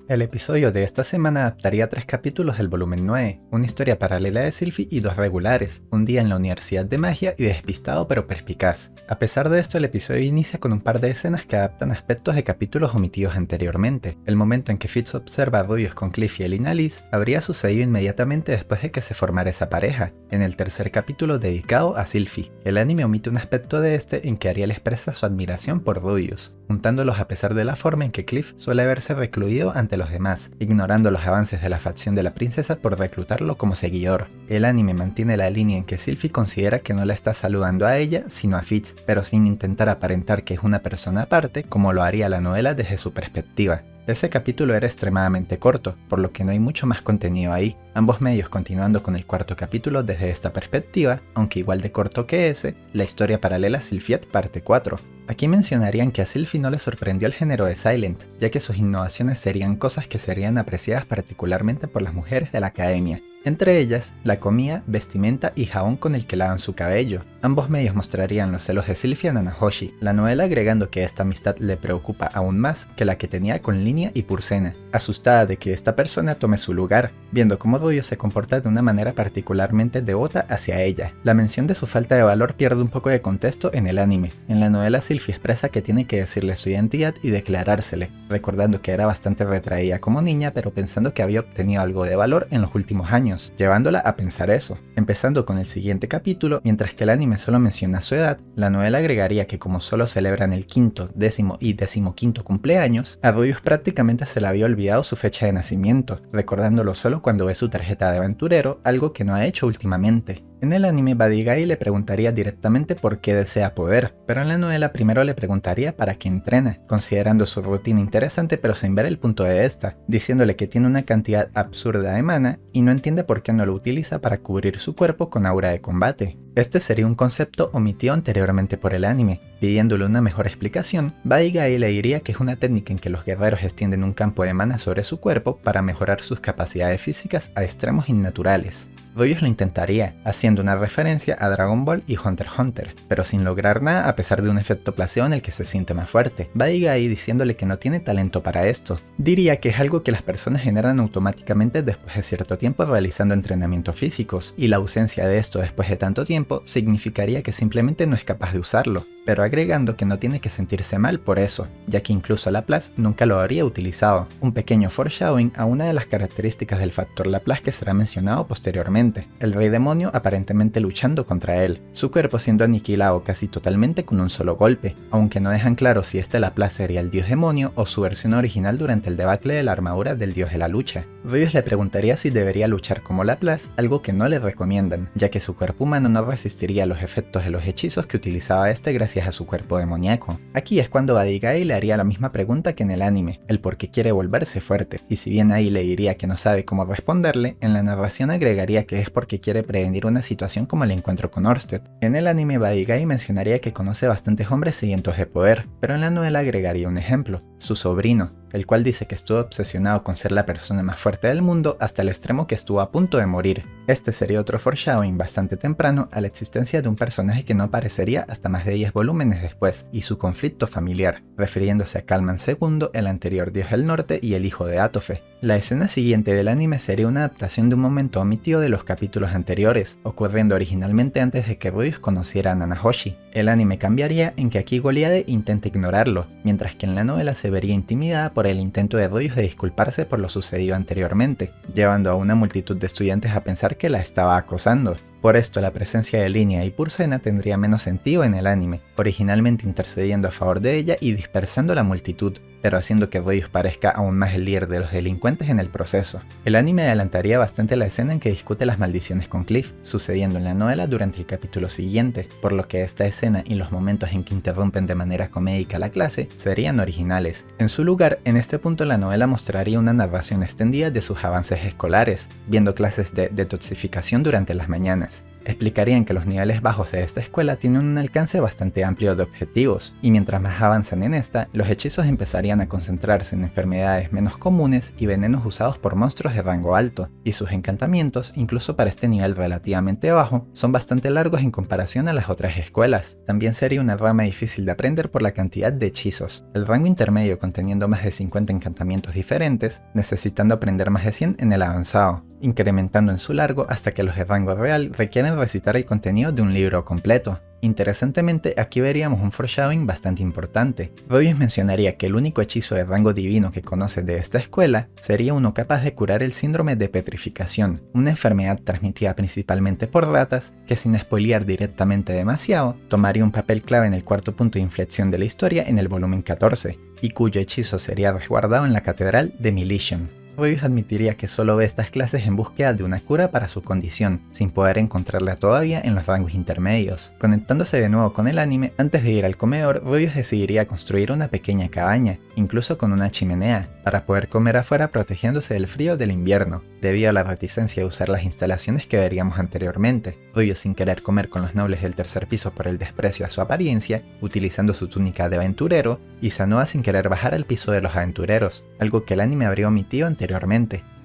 El episodio de esta semana adaptaría 3 capítulos del volumen 9, una historia paralela de Sylphie y 2 regulares, un día en la Universidad de Magia y despistado pero perspicaz. A pesar de esto, el episodio inicia con un par de escenas que adaptan aspectos de capítulos omitidos anteriormente. El momento en que Fitz observa a Rubius con Cliff y Elina Liz habría sucedido inmediatamente después de que se formara esa pareja, en el tercer capítulo dedicado a Sylphie. El anime omite un aspecto de este en que Ariel expresa su admiración por Rubius, juntándolos a pesar de la forma en que Cliff suele verse recluido ante los demás, ignorando los avances de la facción de la princesa por reclutarlo como seguidor. El anime mantiene la línea en que Sylphie considera que no la está saludando a ella, sino a Fitz, pero sin intentar aparentar que es una persona aparte, como lo haría la novela desde su perspectiva. Ese capítulo era extremadamente corto, por lo que no hay mucho más contenido ahí, ambos medios continuando con el cuarto capítulo desde esta perspectiva, aunque igual de corto que ese, la historia paralela Sylphiette parte 4. Aquí mencionarían que a Sylphie no le sorprendió el género de Silent, ya que sus innovaciones serían cosas que serían apreciadas particularmente por las mujeres de la academia. Entre ellas, la comida, vestimenta y jabón con el que lavan su cabello. Ambos medios mostrarían los celos de Sylphie a Nanahoshi, la novela agregando que esta amistad le preocupa aún más que la que tenía con Linia y Purcena, asustada de que esta persona tome su lugar, viendo cómo Rubius se comporta de una manera particularmente devota hacia ella. La mención de su falta de valor pierde un poco de contexto en el anime. En la novela Sylphie expresa que tiene que decirle su identidad y declarársele, recordando que era bastante retraída como niña pero pensando que había obtenido algo de valor en los últimos años, llevándola a pensar eso. Empezando con el siguiente capítulo, mientras que el anime solo menciona su edad, la novela agregaría que como solo celebran el quinto, décimo y decimoquinto cumpleaños, a Rubius prácticamente se le había olvidado su fecha de nacimiento, recordándolo solo cuando ve su tarjeta de aventurero, algo que no ha hecho últimamente. En el anime, Buddy Guy le preguntaría directamente por qué desea poder, pero en la novela primero le preguntaría para qué entrena, considerando su rutina interesante pero sin ver el punto de esta, diciéndole que tiene una cantidad absurda de mana y no entiende por qué no lo utiliza para cubrir su cuerpo con aura de combate. Este sería un concepto omitido anteriormente por el anime. Pidiéndole una mejor explicación, Buddy Guy le diría que es una técnica en que los guerreros extienden un campo de mana sobre su cuerpo para mejorar sus capacidades físicas a extremos innaturales. Rubius lo intentaría, haciendo una referencia a Dragon Ball y Hunter x Hunter, pero sin lograr nada a pesar de un efecto placebo en el que se siente más fuerte. Buddy Guy diciéndole que no tiene talento para esto. Diría que es algo que las personas generan automáticamente después de cierto tiempo realizando entrenamientos físicos, y la ausencia de esto después de tanto tiempo significaría que simplemente no es capaz de usarlo, pero agregando que no tiene que sentirse mal por eso, ya que incluso Laplace nunca lo habría utilizado. Un pequeño foreshadowing a una de las características del factor Laplace que será mencionado posteriormente, el rey demonio aparentemente luchando contra él, su cuerpo siendo aniquilado casi totalmente con un solo golpe, aunque no dejan claro si este Laplace sería el dios demonio o su versión original durante el debacle de la armadura del dios de la lucha. Rubius le preguntaría si debería luchar como Laplace, algo que no le recomiendan, ya que su cuerpo humano no resistiría los efectos de los hechizos que utilizaba este gracias a su cuerpo demoníaco. Aquí es cuando Buddy Guy le haría la misma pregunta que en el anime, el por qué quiere volverse fuerte, y si bien ahí le diría que no sabe cómo responderle, en la narración agregaría que es porque quiere prevenir una situación como el encuentro con Orsted. En el anime Buddy Guy mencionaría que conoce bastantes hombres sedientos de poder, pero en la novela agregaría un ejemplo, su sobrino, el cual dice que estuvo obsesionado con ser la persona más fuerte del mundo hasta el extremo que estuvo a punto de morir. Este sería otro foreshadowing bastante temprano a la existencia de un personaje que no aparecería hasta más de 10 volúmenes después, y su conflicto familiar, refiriéndose a Kalman II, el anterior dios del norte y el hijo de Atofe. La escena siguiente del anime sería una adaptación de un momento omitido de los capítulos anteriores, ocurriendo originalmente antes de que Rubius conociera a Nanahoshi. El anime cambiaría en que aquí Goliade intenta ignorarlo, mientras que en la novela se vería intimidada por el intento de Rubius de disculparse por lo sucedido anteriormente, llevando a una multitud de estudiantes a pensar que la estaba acosando. Por esto la presencia de Linia y Purcena tendría menos sentido en el anime, originalmente intercediendo a favor de ella y dispersando la multitud, pero haciendo que Rubius parezca aún más el líder de los delincuentes en el proceso. El anime adelantaría bastante la escena en que discute las maldiciones con Cliff, sucediendo en la novela durante el capítulo siguiente, por lo que esta escena y los momentos en que interrumpen de manera comédica la clase serían originales. En su lugar, en este punto la novela mostraría una narración extendida de sus avances escolares, viendo clases de detoxificación durante las mañanas. Explicarían que los niveles bajos de esta escuela tienen un alcance bastante amplio de objetivos, y mientras más avanzan en esta, los hechizos empezarían a concentrarse en enfermedades menos comunes y venenos usados por monstruos de rango alto, y sus encantamientos, incluso para este nivel relativamente bajo, son bastante largos en comparación a las otras escuelas. También sería una rama difícil de aprender por la cantidad de hechizos. El rango intermedio conteniendo más de 50 encantamientos diferentes, necesitando aprender más de 100 en el avanzado, incrementando en su largo hasta que los de rango real requieren recitar el contenido de un libro completo. Interesantemente, aquí veríamos un foreshadowing bastante importante. Rubius mencionaría que el único hechizo de rango divino que conoce de esta escuela sería uno capaz de curar el síndrome de petrificación, una enfermedad transmitida principalmente por ratas que, sin spoilear directamente demasiado, tomaría un papel clave en el cuarto punto de inflexión de la historia en el volumen 14, y cuyo hechizo sería resguardado en la catedral de Milesian. Rubius admitiría que solo ve estas clases en búsqueda de una cura para su condición, sin poder encontrarla todavía en los rangos intermedios. Conectándose de nuevo con el anime, antes de ir al comedor, Rubius decidiría construir una pequeña cabaña, incluso con una chimenea, para poder comer afuera protegiéndose del frío del invierno, debido a la reticencia de usar las instalaciones que veríamos anteriormente. Rubius, sin querer comer con los nobles del tercer piso por el desprecio a su apariencia, utilizando su túnica de aventurero, y Sanoa sin querer bajar al piso de los aventureros, algo que el anime habría omitido anteriormente.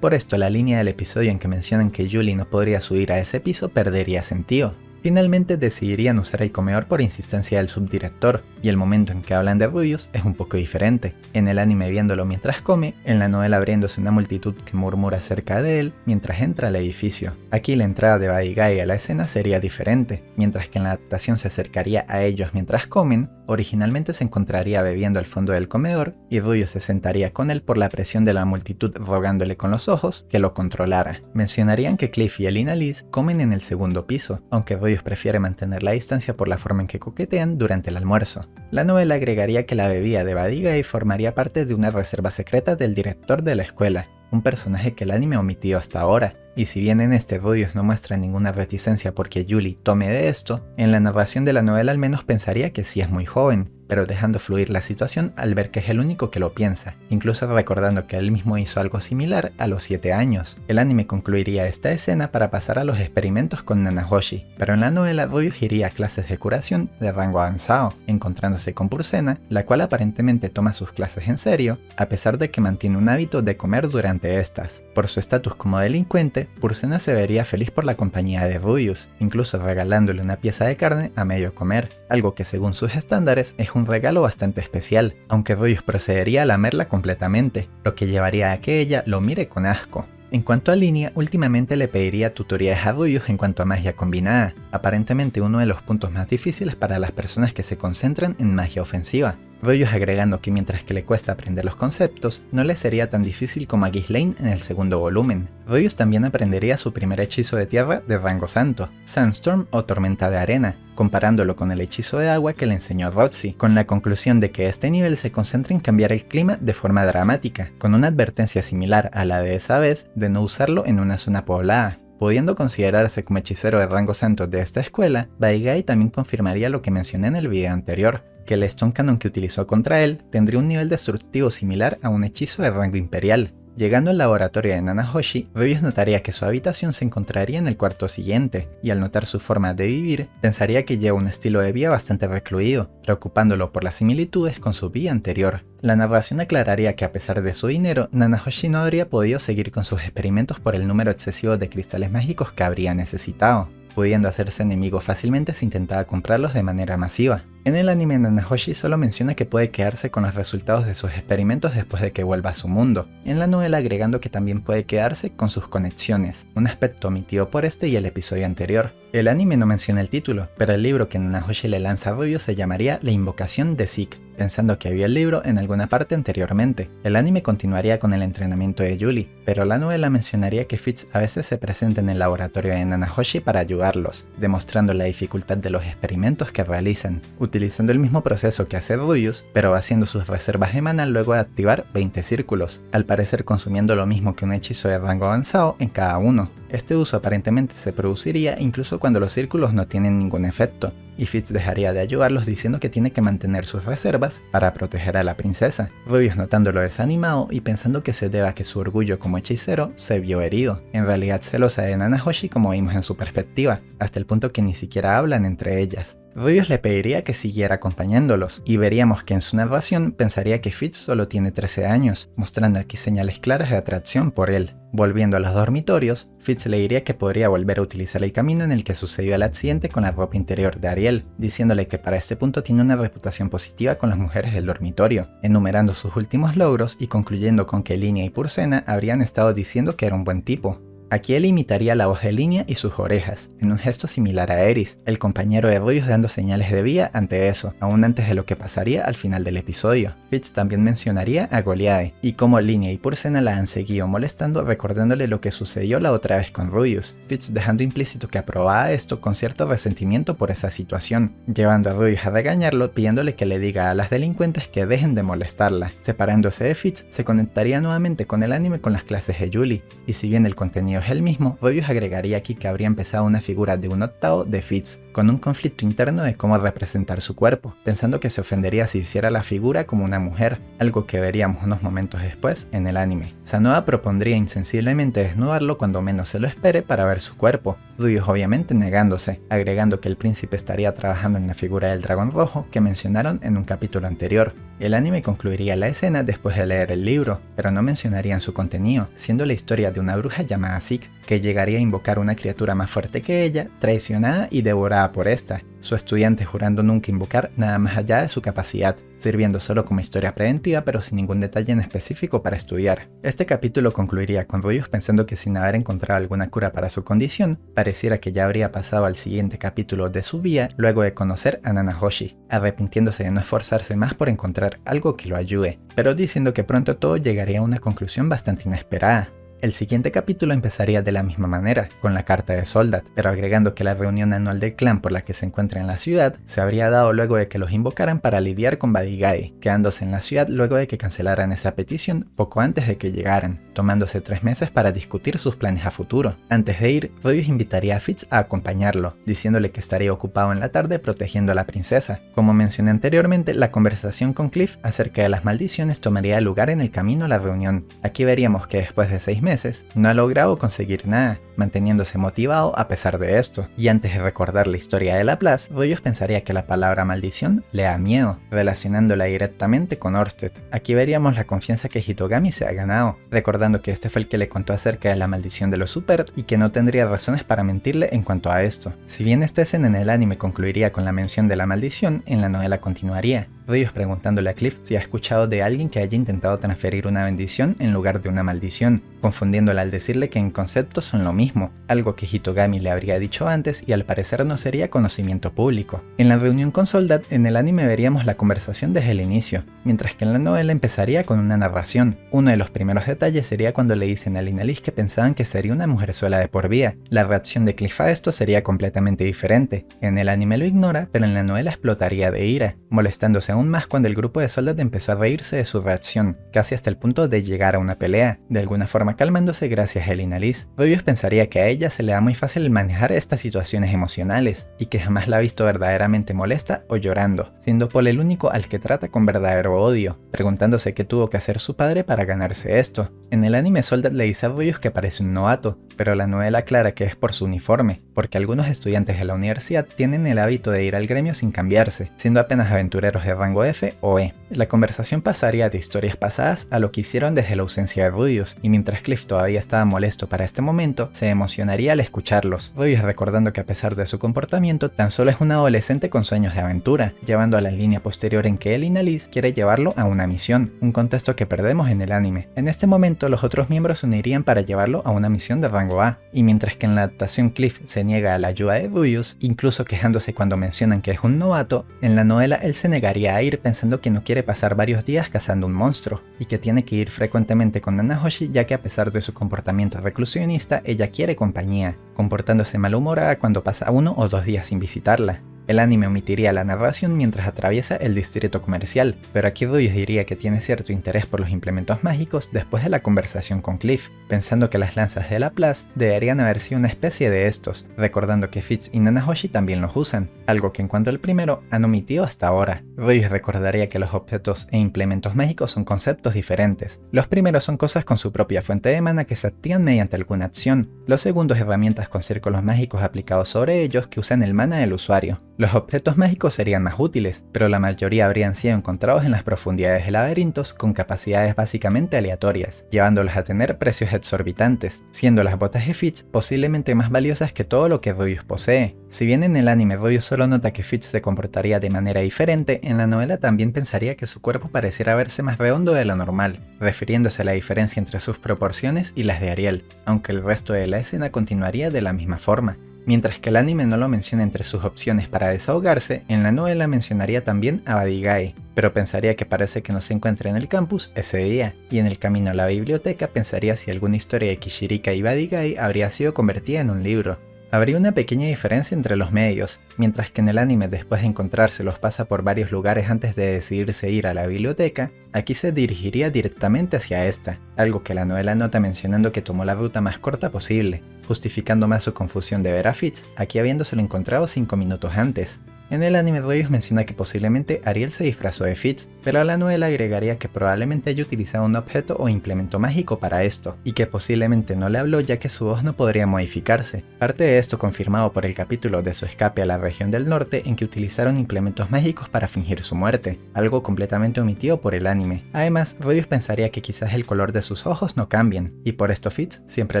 Por esto, la línea del episodio en que mencionan que Julie no podría subir a ese piso perdería sentido. Finalmente decidirían usar el comedor por insistencia del subdirector, y el momento en que hablan de Rubius es un poco diferente. En el anime viéndolo mientras come, en la novela abriéndose una multitud que murmura cerca de él mientras entra al edificio. Aquí la entrada de Buddy Guy a la escena sería diferente, mientras que en la adaptación se acercaría a ellos mientras comen, originalmente se encontraría bebiendo al fondo del comedor, y Rubius se sentaría con él por la presión de la multitud rogándole con los ojos que lo controlara. Mencionarían que Cliff y Elina Liz comen en el segundo piso, aunque Rubius prefiere mantener la distancia por la forma en que coquetean durante el almuerzo. La novela agregaría que la bebida de Buddy Guy formaría parte de una reserva secreta del director de la escuela, un personaje que el anime omitió hasta ahora, y si bien en este Rubius no muestra ninguna reticencia porque Julie tome de esto, en la narración de la novela al menos pensaría que sí es muy joven, pero dejando fluir la situación al ver que es el único que lo piensa, incluso recordando que él mismo hizo algo similar a los 7 años. El anime concluiría esta escena para pasar a los experimentos con Nanahoshi, pero en la novela Rubius iría a clases de curación de rango avanzado, encontrándose con Pursena, la cual aparentemente toma sus clases en serio, a pesar de que mantiene un hábito de comer durante estas. Por su estatus como delincuente, Pursena se vería feliz por la compañía de Rubius, incluso regalándole una pieza de carne a medio comer, algo que según sus estándares es un regalo bastante especial, aunque Rubius procedería a lamerla completamente, lo que llevaría a que ella lo mire con asco. En cuanto a línea, últimamente le pediría tutoriales a Rubius en cuanto a magia combinada, aparentemente uno de los puntos más difíciles para las personas que se concentran en magia ofensiva. Rubius agregando que mientras que le cuesta aprender los conceptos, no le sería tan difícil como a Ghislaine en el segundo volumen. Rubius también aprendería su primer hechizo de tierra de rango santo, Sandstorm o Tormenta de Arena, comparándolo con el hechizo de agua que le enseñó Roxy, con la conclusión de que este nivel se concentra en cambiar el clima de forma dramática, con una advertencia similar a la de esa vez de no usarlo en una zona poblada. Pudiendo considerarse como hechicero de rango santo de esta escuela, Buddy Guy también confirmaría lo que mencioné en el video anterior, que el Stone Cannon que utilizó contra él tendría un nivel destructivo similar a un hechizo de rango imperial. Llegando al laboratorio de Nanahoshi, Rubius notaría que su habitación se encontraría en el cuarto siguiente, y al notar su forma de vivir, pensaría que lleva un estilo de vida bastante recluido, preocupándolo por las similitudes con su vida anterior. La narración aclararía que a pesar de su dinero, Nanahoshi no habría podido seguir con sus experimentos por el número excesivo de cristales mágicos que habría necesitado, pudiendo hacerse enemigo fácilmente si intentaba comprarlos de manera masiva. En el anime, Nanahoshi solo menciona que puede quedarse con los resultados de sus experimentos después de que vuelva a su mundo, en la novela agregando que también puede quedarse con sus conexiones, un aspecto omitido por este y el episodio anterior. El anime no menciona el título, pero el libro que Nanahoshi le lanza a Rubius se llamaría La Invocación de Zeke, pensando que había el libro en alguna parte anteriormente. El anime continuaría con el entrenamiento de Julie, pero la novela mencionaría que Fitz a veces se presenta en el laboratorio de Nanahoshi para ayudarlos, demostrando la dificultad de los experimentos que realizan, utilizando el mismo proceso que hace Rubius, pero haciendo sus reservas de mana luego de activar 20 círculos, al parecer consumiendo lo mismo que un hechizo de rango avanzado en cada uno. Este uso aparentemente se produciría incluso cuando los círculos no tienen ningún efecto, y Fitz dejaría de ayudarlos diciendo que tiene que mantener sus reservas para proteger a la princesa. Rubius, notándolo desanimado y pensando que se debe a que su orgullo como hechicero se vio herido, en realidad celosa de Nanahoshi como vimos en su perspectiva, hasta el punto que ni siquiera hablan entre ellas. Rubius le pediría que siguiera acompañándolos, y veríamos que en su narración pensaría que Fitz solo tiene 13 años, mostrando aquí señales claras de atracción por él. Volviendo a los dormitorios, Fitz le diría que podría volver a utilizar el camino en el que sucedió el accidente con la ropa interior de Ariel, diciéndole que para este punto tiene una reputación positiva con las mujeres del dormitorio, enumerando sus últimos logros y concluyendo con que Linea y Purcena habrían estado diciendo que era un buen tipo. Aquí él imitaría la voz de Linea y sus orejas, en un gesto similar a Eris, el compañero de Rubius dando señales de vida ante eso, aún antes de lo que pasaría al final del episodio. Fitz también mencionaría a Goliath, y cómo Linea y Purcena la han seguido molestando recordándole lo que sucedió la otra vez con Rubius, Fitz dejando implícito que aprobaba esto con cierto resentimiento por esa situación, llevando a Rubius a regañarlo pidiéndole que le diga a las delincuentes que dejen de molestarla. Separándose de Fitz, se conectaría nuevamente con el anime con las clases de Julie, y si bien el contenido es el mismo, Rubius agregaría aquí que habría empezado una figura de un octavo de Fitz, con un conflicto interno de cómo representar su cuerpo, pensando que se ofendería si hiciera la figura como una mujer, algo que veríamos unos momentos después en el anime. Sanoa propondría insensiblemente desnudarlo cuando menos se lo espere para ver su cuerpo, Rubius obviamente negándose, agregando que el príncipe estaría trabajando en la figura del dragón rojo que mencionaron en un capítulo anterior. El anime concluiría la escena después de leer el libro, pero no mencionarían su contenido, siendo la historia de una bruja llamada Zeke, que llegaría a invocar una criatura más fuerte que ella, traicionada y devorada por esta, su estudiante jurando nunca invocar nada más allá de su capacidad, sirviendo solo como historia preventiva pero sin ningún detalle en específico para estudiar. Este capítulo concluiría con Rubius pensando que sin haber encontrado alguna cura para su condición, pareciera que ya habría pasado al siguiente capítulo de su vida luego de conocer a Nanahoshi, arrepintiéndose de no esforzarse más por encontrar algo que lo ayude, pero diciendo que pronto todo llegaría a una conclusión bastante inesperada. El siguiente capítulo empezaría de la misma manera, con la carta de Soldat, pero agregando que la reunión anual del clan por la que se encuentra en la ciudad se habría dado luego de que los invocaran para lidiar con Badigai, quedándose en la ciudad luego de que cancelaran esa petición poco antes de que llegaran, tomándose 3 meses para discutir sus planes a futuro. Antes de ir, Rubius invitaría a Fitz a acompañarlo, diciéndole que estaría ocupado en la tarde protegiendo a la princesa. Como mencioné anteriormente, la conversación con Cliff acerca de las maldiciones tomaría lugar en el camino a la reunión. Aquí veríamos que después de 6 meses, no ha logrado conseguir nada, manteniéndose motivado a pesar de esto. Y antes de recordar la historia de Laplace, Rubius pensaría que la palabra maldición le da miedo, relacionándola directamente con Orsted. Aquí veríamos la confianza que Hitogami se ha ganado, recordando que este fue el que le contó acerca de la maldición de los Super y que no tendría razones para mentirle en cuanto a esto. Si bien esta escena en el anime concluiría con la mención de la maldición, en la novela continuaría. Rubius preguntándole a Cliff si ha escuchado de alguien que haya intentado transferir una bendición en lugar de una maldición, confundiéndola al decirle que en concepto son lo mismo, algo que Hitogami le habría dicho antes y al parecer no sería conocimiento público. En la reunión con Soldat, en el anime veríamos la conversación desde el inicio, mientras que en la novela empezaría con una narración. Uno de los primeros detalles sería cuando le dicen a Linalis que pensaban que sería una mujerzuela de por vida. La reacción de Cliff a esto sería completamente diferente. En el anime lo ignora, pero en la novela explotaría de ira, molestándose aún más cuando el grupo de Soldat empezó a reírse de su reacción, casi hasta el punto de llegar a una pelea, de alguna forma calmándose gracias a Linalis. Rubius pensaría que a ella se le da muy fácil manejar estas situaciones emocionales, y que jamás la ha visto verdaderamente molesta o llorando, siendo Paul el único al que trata con verdadero odio, preguntándose qué tuvo que hacer su padre para ganarse esto. En el anime Soldat le dice a Rubius que parece un novato, pero la novela aclara que es por su uniforme, porque algunos estudiantes de la universidad tienen el hábito de ir al gremio sin cambiarse, siendo apenas aventureros de rango F o E. La conversación pasaría de historias pasadas a lo que hicieron desde la ausencia de Rubius, y mientras Cliff todavía estaba molesto para este momento, se emocionaría al escucharlos, Rubius recordando que a pesar de su comportamiento, tan solo es un adolescente con sueños de aventura, llevando a la línea posterior en que él y Naliz quiere llevarlo a una misión, un contexto que perdemos en el anime. En este momento, los otros miembros se unirían para llevarlo a una misión de rango A, y mientras que en la adaptación Cliff se niega a la ayuda de Rubius, incluso quejándose cuando mencionan que es un novato, en la novela él se negaría a ir pensando que no quiere pasar varios días cazando un monstruo, y que tiene que ir frecuentemente con Nanahoshi ya que a pesar de su comportamiento reclusionista, ella quiere compañía, comportándose malhumorada cuando pasa 1 o 2 días sin visitarla. El anime omitiría la narración mientras atraviesa el distrito comercial, pero aquí Rubius diría que tiene cierto interés por los implementos mágicos después de la conversación con Cliff, pensando que las lanzas de Laplace deberían haber sido una especie de estos, recordando que Fitz y Nanahoshi también los usan, algo que en cuanto al primero han omitido hasta ahora. Rubius recordaría que los objetos e implementos mágicos son conceptos diferentes. Los primeros son cosas con su propia fuente de mana que se activan mediante alguna acción, los segundos herramientas con círculos mágicos aplicados sobre ellos que usan el mana del usuario. Los objetos mágicos serían más útiles, pero la mayoría habrían sido encontrados en las profundidades de laberintos con capacidades básicamente aleatorias, llevándolos a tener precios exorbitantes, siendo las botas de Fitz posiblemente más valiosas que todo lo que Rubius posee. Si bien en el anime Rubius solo nota que Fitz se comportaría de manera diferente, en la novela también pensaría que su cuerpo pareciera verse más redondo de lo normal, refiriéndose a la diferencia entre sus proporciones y las de Ariel, aunque el resto de la escena continuaría de la misma forma. Mientras que el anime no lo menciona entre sus opciones para desahogarse, en la novela mencionaría también a Badigae, pero pensaría que parece que no se encuentra en el campus ese día, y en el camino a la biblioteca pensaría si alguna historia de Kishirika y Badigae habría sido convertida en un libro. Habría una pequeña diferencia entre los medios, mientras que en el anime después de encontrárselos pasa por varios lugares antes de decidirse ir a la biblioteca, aquí se dirigiría directamente hacia esta, algo que la novela nota mencionando que tomó la ruta más corta posible, justificando más su confusión de ver a Fitz aquí habiéndoselo encontrado 5 minutos antes. En el anime Rubius menciona que posiblemente Ariel se disfrazó de Fitz, pero a la novela agregaría que probablemente haya utilizado un objeto o implemento mágico para esto, y que posiblemente no le habló ya que su voz no podría modificarse. Parte de esto confirmado por el capítulo de su escape a la región del norte en que utilizaron implementos mágicos para fingir su muerte, algo completamente omitido por el anime. Además, Rubius pensaría que quizás el color de sus ojos no cambien, y por esto Fitz siempre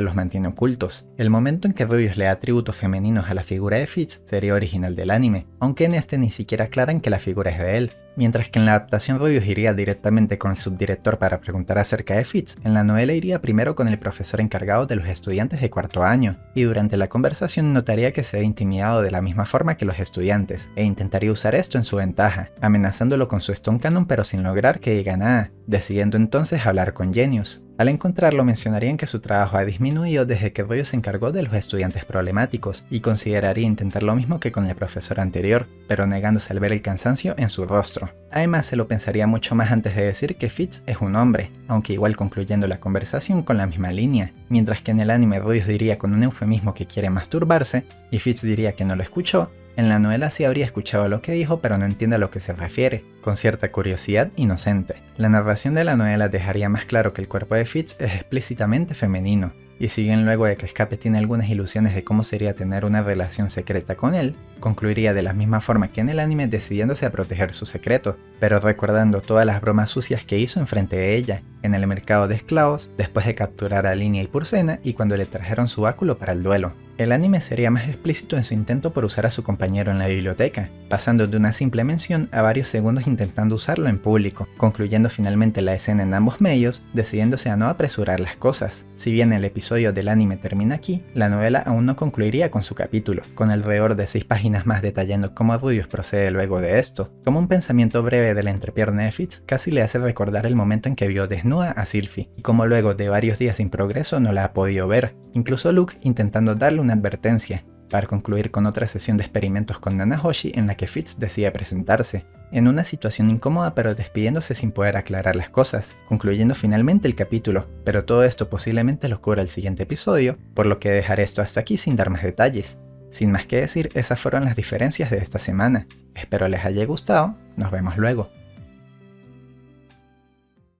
los mantiene ocultos. El momento en que Rubius le da atributos femeninos a la figura de Fitz sería original del anime, aunque en este ni siquiera aclaran que la figura es de él. Mientras que en la adaptación Rubius iría directamente con el subdirector para preguntar acerca de Fitz, en la novela iría primero con el profesor encargado de los estudiantes de cuarto año, y durante la conversación notaría que se ve intimidado de la misma forma que los estudiantes, e intentaría usar esto en su ventaja, amenazándolo con su Stone Cannon pero sin lograr que diga nada, decidiendo entonces hablar con Genius. Al encontrarlo mencionarían que su trabajo ha disminuido desde que Rubius se encargó de los estudiantes problemáticos, y consideraría intentar lo mismo que con el profesor anterior, pero negándose al ver el cansancio en su rostro. Además se lo pensaría mucho más antes de decir que Fitz es un hombre, aunque igual concluyendo la conversación con la misma línea, mientras que en el anime Rubius diría con un eufemismo que quiere masturbarse, y Fitz diría que no lo escuchó. En la novela sí habría escuchado lo que dijo pero no entiende a lo que se refiere, con cierta curiosidad inocente. La narración de la novela dejaría más claro que el cuerpo de Fitz es explícitamente femenino, y si bien luego de que escape tiene algunas ilusiones de cómo sería tener una relación secreta con él, concluiría de la misma forma que en el anime decidiéndose a proteger su secreto, pero recordando todas las bromas sucias que hizo enfrente de ella, en el mercado de esclavos, después de capturar a Linia y Purcena y cuando le trajeron su báculo para el duelo. El anime sería más explícito en su intento por usar a su compañero en la biblioteca, pasando de una simple mención a varios segundos intentando usarlo en público, concluyendo finalmente la escena en ambos medios, decidiéndose a no apresurar las cosas. Si bien el episodio del anime termina aquí, la novela aún no concluiría con su capítulo, con alrededor de 6 páginas más detallando cómo Rubius procede luego de esto. Como un pensamiento breve de la entrepierna de Fitz casi le hace recordar el momento en que vio desnuda a Sylphie, y como luego de varios días sin progreso no la ha podido ver, incluso Luke intentando darle una advertencia, para concluir con otra sesión de experimentos con Nanahoshi en la que Fitz decide presentarse, en una situación incómoda pero despidiéndose sin poder aclarar las cosas, concluyendo finalmente el capítulo, pero todo esto posiblemente lo cubra el siguiente episodio, por lo que dejaré esto hasta aquí sin dar más detalles. Sin más que decir, esas fueron las diferencias de esta semana. Espero les haya gustado, nos vemos luego.